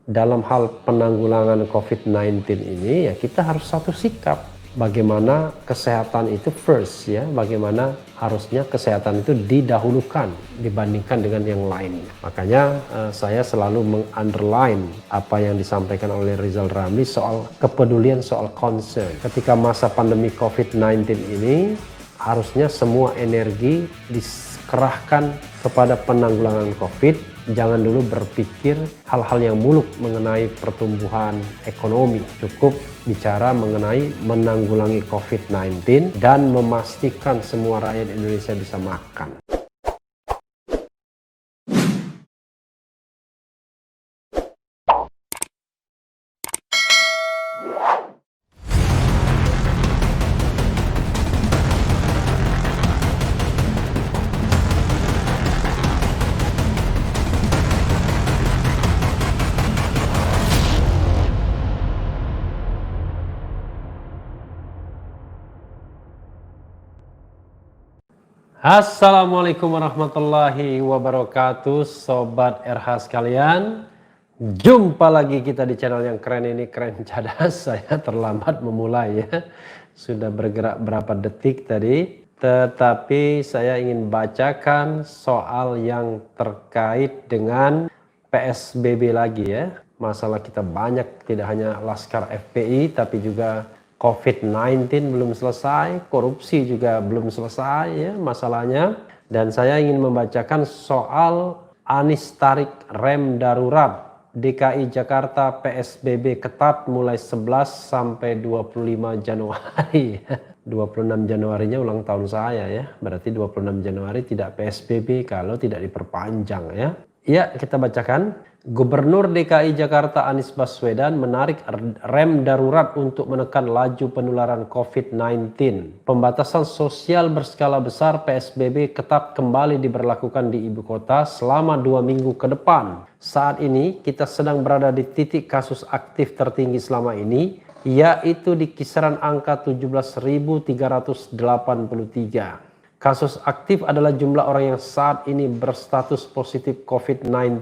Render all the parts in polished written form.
dalam hal penanggulangan COVID-19 ini, ya kita harus satu sikap. Bagaimana kesehatan itu first, ya, bagaimana harusnya kesehatan itu didahulukan dibandingkan dengan yang lain. Makanya saya selalu meng-underline apa yang disampaikan oleh Rizal Ramli soal kepedulian, soal concern. Ketika masa pandemi COVID-19 ini, harusnya semua energi dikerahkan kepada penanggulangan COVID. Jangan dulu berpikir hal-hal yang muluk mengenai pertumbuhan ekonomi. Cukup bicara mengenai menanggulangi COVID-19 dan memastikan semua rakyat Indonesia bisa makan. Assalamualaikum warahmatullahi wabarakatuh, Sobat RH sekalian. Jumpa lagi kita di channel yang keren ini, Keren Cadas. Saya terlambat memulai ya, sudah bergerak berapa detik tadi. Tetapi saya ingin bacakan soal yang terkait dengan PSBB lagi ya. Masalah kita banyak, tidak hanya Laskar FPI tapi juga COVID-19 belum selesai, korupsi juga belum selesai ya masalahnya. Dan saya ingin membacakan soal Anies tarik rem darurat. DKI Jakarta PSBB ketat mulai 11 sampai 25 Januari. 26 Januarinya ulang tahun saya ya. Berarti 26 Januari tidak PSBB kalau tidak diperpanjang ya. Ya, kita bacakan. Gubernur DKI Jakarta Anies Baswedan menarik rem darurat untuk menekan laju penularan COVID-19. Pembatasan sosial berskala besar PSBB ketat kembali diberlakukan di ibu kota selama 2 minggu ke depan. Saat ini kita sedang berada di titik kasus aktif tertinggi selama ini, yaitu di kisaran angka 17.383. Kasus aktif adalah jumlah orang yang saat ini berstatus positif COVID-19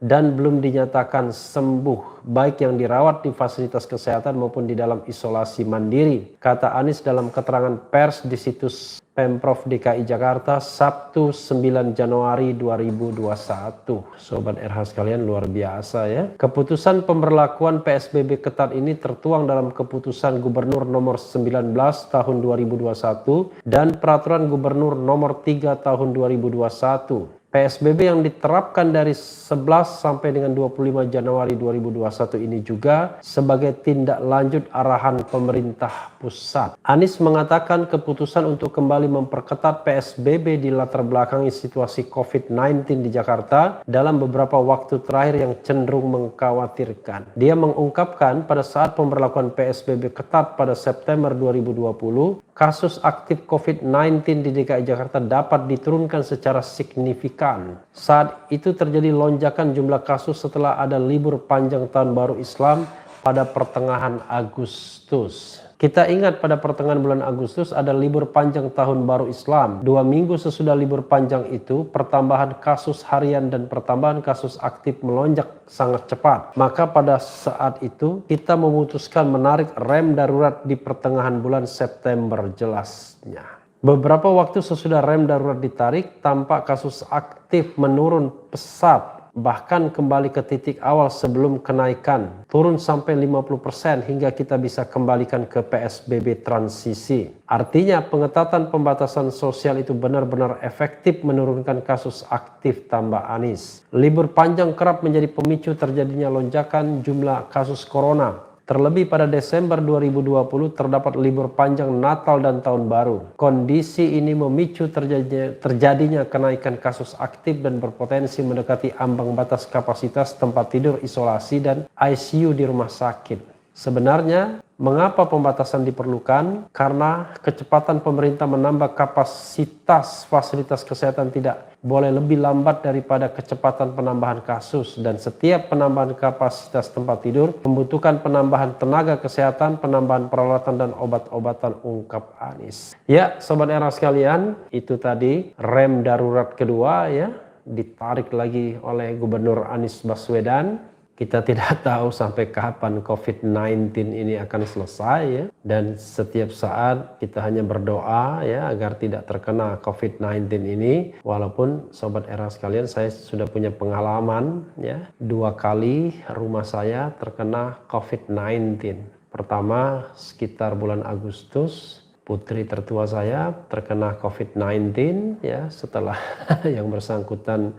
dan belum dinyatakan sembuh, baik yang dirawat di fasilitas kesehatan maupun di dalam isolasi mandiri, kata Anies dalam keterangan pers di situs Pemprov DKI Jakarta Sabtu 9 Januari 2021. Sobat RH sekalian, luar biasa ya. Keputusan pemberlakuan PSBB ketat ini tertuang dalam keputusan Gubernur nomor 19 tahun 2021 dan Peraturan Gubernur nomor 3 tahun 2021. PSBB yang diterapkan dari 11 sampai dengan 25 Januari 2021 ini juga sebagai tindak lanjut arahan pemerintah pusat. Anies mengatakan keputusan untuk kembali memperketat PSBB di latar belakangi situasi COVID-19 di Jakarta dalam beberapa waktu terakhir yang cenderung mengkhawatirkan. Dia mengungkapkan pada saat pemberlakuan PSBB ketat pada September 2020, kasus aktif COVID-19 di DKI Jakarta dapat diturunkan secara signifikan. Saat itu terjadi lonjakan jumlah kasus setelah ada libur panjang tahun baru Islam pada pertengahan Agustus. Kita ingat pada pertengahan bulan Agustus ada libur panjang tahun baru Islam. 2 minggu sesudah libur panjang itu, pertambahan kasus harian dan pertambahan kasus aktif melonjak sangat cepat. Maka pada saat itu kita memutuskan menarik rem darurat di pertengahan bulan September jelasnya. Beberapa waktu sesudah rem darurat ditarik, tampak kasus aktif menurun pesat, bahkan kembali ke titik awal sebelum kenaikan, turun sampai 50% hingga kita bisa kembalikan ke PSBB transisi. Artinya pengetatan pembatasan sosial itu benar-benar efektif menurunkan kasus aktif, tambah Anies. Libur panjang kerap menjadi pemicu terjadinya lonjakan jumlah kasus corona. Terlebih pada Desember 2020 terdapat libur panjang Natal dan Tahun Baru. Kondisi ini memicu terjadinya kenaikan kasus aktif dan berpotensi mendekati ambang batas kapasitas tempat tidur isolasi dan ICU di rumah sakit. Sebenarnya, mengapa pembatasan diperlukan? Karena kecepatan pemerintah menambah kapasitas fasilitas kesehatan tidak boleh lebih lambat daripada kecepatan penambahan kasus, dan setiap penambahan kapasitas tempat tidur membutuhkan penambahan tenaga kesehatan, penambahan peralatan dan obat-obatan, ungkap Anies. Ya, Sobat RH sekalian, itu tadi rem darurat kedua ya, ditarik lagi oleh Gubernur Anies Baswedan. kita tidak tahu sampai kapan COVID-19 ini akan selesai ya. Dan setiap saat kita hanya berdoa ya agar tidak terkena COVID-19 ini. Walaupun Sobat Era sekalian, saya sudah punya pengalaman ya, 2 kali rumah saya terkena COVID-19. Pertama sekitar bulan Agustus, putri tertua saya terkena COVID-19 ya, setelah yang bersangkutan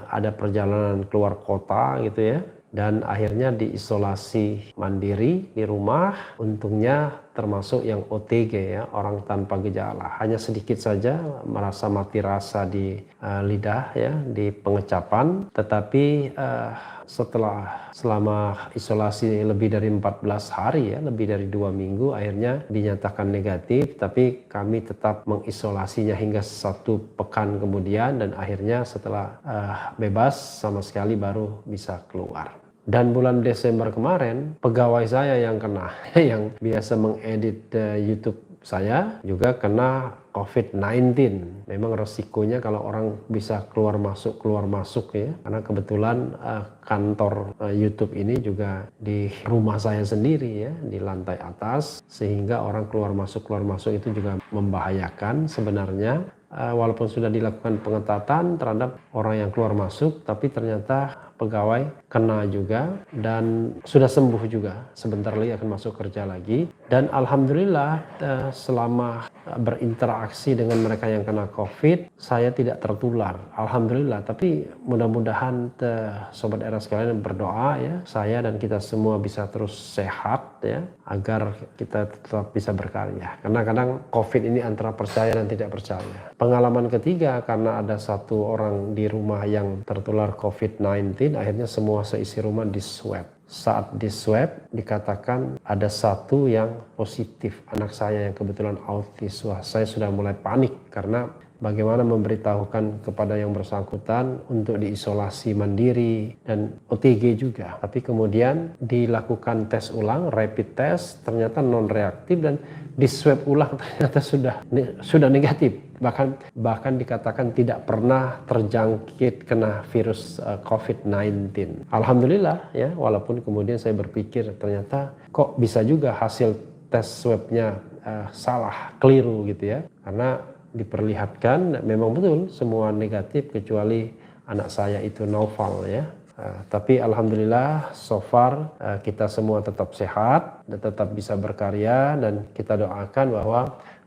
ada perjalanan keluar kota gitu ya, dan akhirnya diisolasi mandiri di rumah. Untungnya termasuk yang OTG ya, orang tanpa gejala, hanya sedikit saja merasa mati rasa di lidah ya, di pengecapan, tetapi selama isolasi lebih dari 14 hari ya, lebih dari 2 minggu, akhirnya dinyatakan negatif, tapi kami tetap mengisolasinya hingga 1 pekan kemudian, dan akhirnya setelah bebas sama sekali baru bisa keluar. Dan bulan Desember kemarin, pegawai saya yang kena, yang biasa mengedit YouTube saya juga kena COVID-19. Memang resikonya kalau orang bisa keluar masuk ya, karena kebetulan kantor YouTube ini juga di rumah saya sendiri ya, di lantai atas, sehingga orang keluar masuk itu juga membahayakan sebenarnya. Walaupun sudah dilakukan pengetatan terhadap orang yang keluar masuk, tapi ternyata pegawai kena juga dan sudah sembuh juga. Sebentar lagi akan masuk kerja lagi. Dan alhamdulillah selama berinteraksi dengan mereka yang kena COVID, saya tidak tertular. Alhamdulillah. Tapi mudah-mudahan Sobat Era sekalian berdoa ya, saya dan kita semua bisa terus sehat ya, agar kita tetap bisa berkarya. Karena kadang COVID ini antara percaya dan tidak percaya. Pengalaman ketiga, karena ada 1 orang di rumah yang tertular COVID-19, akhirnya semua seisi rumah di swab. Saat di swab dikatakan ada 1 yang positif, anak saya yang kebetulan autis. Wah, saya sudah mulai panik karena bagaimana memberitahukan kepada yang bersangkutan untuk diisolasi mandiri dan OTG juga. Tapi kemudian dilakukan tes ulang, rapid test, ternyata non reaktif, dan di swab ulang ternyata sudah negatif. Bahkan dikatakan tidak pernah terjangkit kena virus COVID-19. Alhamdulillah ya, walaupun kemudian saya berpikir ternyata kok bisa juga hasil tes swabnya salah, keliru gitu ya. Karena diperlihatkan memang betul semua negatif kecuali anak saya itu Naufal ya. Tapi alhamdulillah so far kita semua tetap sehat dan tetap bisa berkarya, dan kita doakan bahwa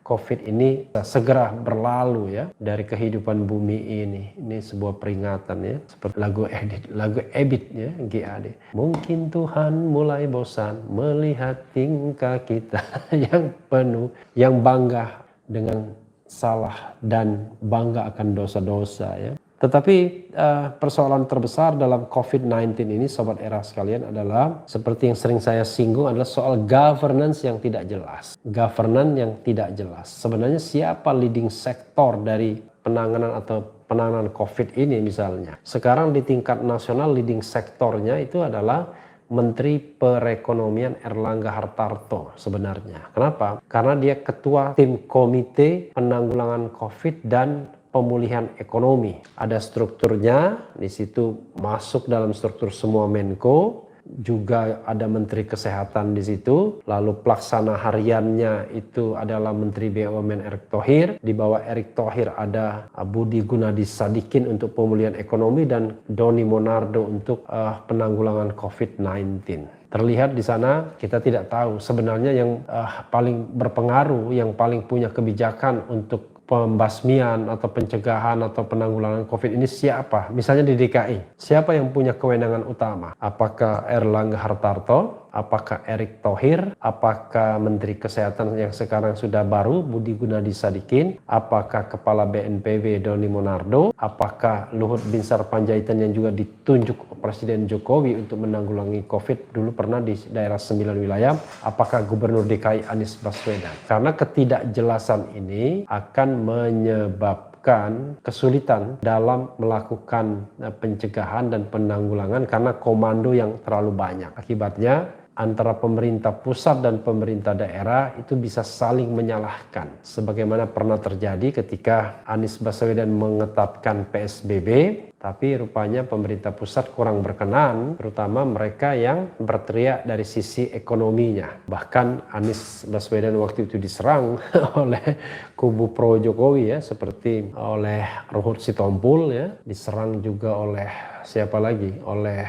COVID ini segera berlalu ya dari kehidupan bumi ini. Ini sebuah peringatan ya, seperti lagu Ebit ya, GAD. Mungkin Tuhan mulai bosan melihat tingkah kita yang penuh, yang bangga dengan salah dan bangga akan dosa-dosa ya. Tetapi persoalan terbesar dalam COVID-19 ini Sobat Era sekalian adalah, seperti yang sering saya singgung, adalah soal governance yang tidak jelas. Governance yang tidak jelas. Sebenarnya siapa leading sektor dari penanganan COVID ini misalnya. Sekarang di tingkat nasional leading sektornya itu adalah Menteri Perekonomian Erlangga Hartarto sebenarnya. Kenapa? Karena dia ketua tim komite penanggulangan COVID dan pemulihan ekonomi. Ada strukturnya, di situ masuk dalam struktur semua Menko, juga ada Menteri Kesehatan di situ, lalu pelaksana hariannya itu adalah Menteri BUMN Erick Thohir, di bawah Erick Thohir ada Budi Gunadi Sadikin untuk pemulihan ekonomi dan Doni Monardo untuk penanggulangan COVID-19. Terlihat di sana, kita tidak tahu sebenarnya yang paling berpengaruh, yang paling punya kebijakan untuk pembasmian atau pencegahan atau penanggulangan COVID ini siapa? Misalnya di DKI, siapa yang punya kewenangan utama? Apakah Erlangga Hartarto? Apakah Erick Thohir? Apakah Menteri Kesehatan yang sekarang sudah baru Budi Gunadi Sadikin? Apakah Kepala BNPB Doni Monardo? Apakah Luhut Binsar Panjaitan yang juga ditunjuk Presiden Jokowi untuk menanggulangi COVID dulu pernah di daerah 9 wilayah? Apakah Gubernur DKI Anies Baswedan? Karena ketidakjelasan ini akan menyebabkan kesulitan dalam melakukan pencegahan dan penanggulangan karena komando yang terlalu banyak. Akibatnya antara pemerintah pusat dan pemerintah daerah itu bisa saling menyalahkan. Sebagaimana pernah terjadi ketika Anies Baswedan mengetapkan PSBB, tapi rupanya pemerintah pusat kurang berkenan, terutama mereka yang berteriak dari sisi ekonominya. Bahkan Anies Baswedan waktu itu diserang oleh kubu pro Jokowi ya, seperti oleh Ruhut Sitompul ya, diserang juga oleh siapa lagi, oleh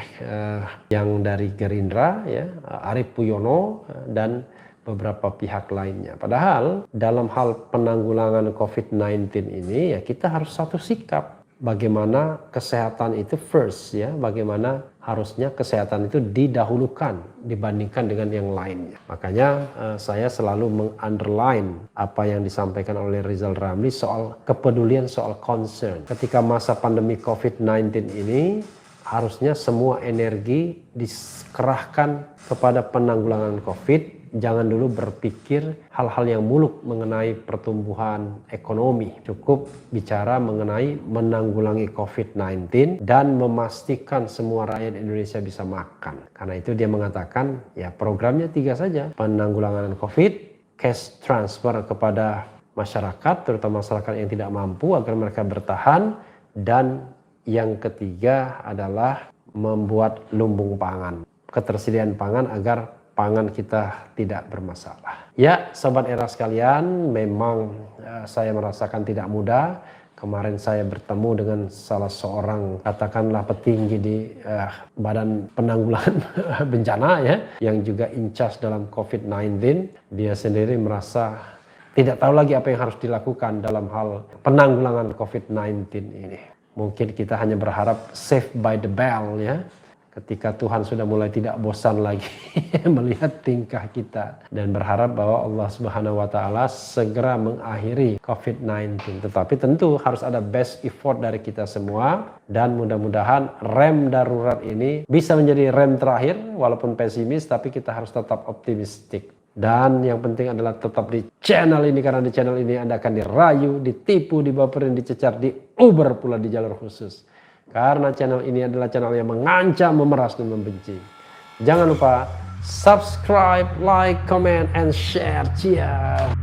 yang dari Gerindra ya, Arief Puyono dan beberapa pihak lainnya. Padahal dalam hal penanggulangan COVID-19 ini ya kita harus satu sikap. Bagaimana kesehatan itu first ya, bagaimana harusnya kesehatan itu didahulukan dibandingkan dengan yang lainnya. Makanya saya selalu meng-underline apa yang disampaikan oleh Rizal Ramli soal kepedulian, soal concern. Ketika masa pandemi COVID-19 ini harusnya semua energi dikerahkan kepada penanggulangan COVID. Jangan dulu berpikir hal-hal yang muluk mengenai pertumbuhan ekonomi. Cukup bicara mengenai menanggulangi COVID-19 dan memastikan semua rakyat Indonesia bisa makan. Karena itu dia mengatakan ya programnya 3 saja. Penanggulangan COVID, cash transfer kepada masyarakat, terutama masyarakat yang tidak mampu agar mereka bertahan. Dan yang ketiga adalah membuat lumbung pangan, ketersediaan pangan agar pangan kita tidak bermasalah. Ya, Sobat Era sekalian, memang saya merasakan tidak mudah. Kemarin saya bertemu dengan salah seorang katakanlah petinggi di Badan Penanggulangan Bencana ya, yang juga in charge dalam COVID-19. Dia sendiri merasa tidak tahu lagi apa yang harus dilakukan dalam hal penanggulangan COVID-19 ini. Mungkin kita hanya berharap saved by the bell ya. Ketika Tuhan sudah mulai tidak bosan lagi melihat tingkah kita dan berharap bahwa Allah Subhanahu wa taala segera mengakhiri COVID-19. Tetapi tentu harus ada best effort dari kita semua dan mudah-mudahan rem darurat ini bisa menjadi rem terakhir walaupun pesimis, tapi kita harus tetap optimistik. Dan yang penting adalah tetap di channel ini, karena di channel ini Anda akan dirayu, ditipu, dibaperin, dicecar, diuber pula di jalur khusus. Karena channel ini adalah channel yang mengancam, memeras, dan membenci. Jangan lupa subscribe, like, comment, and share. Cheers!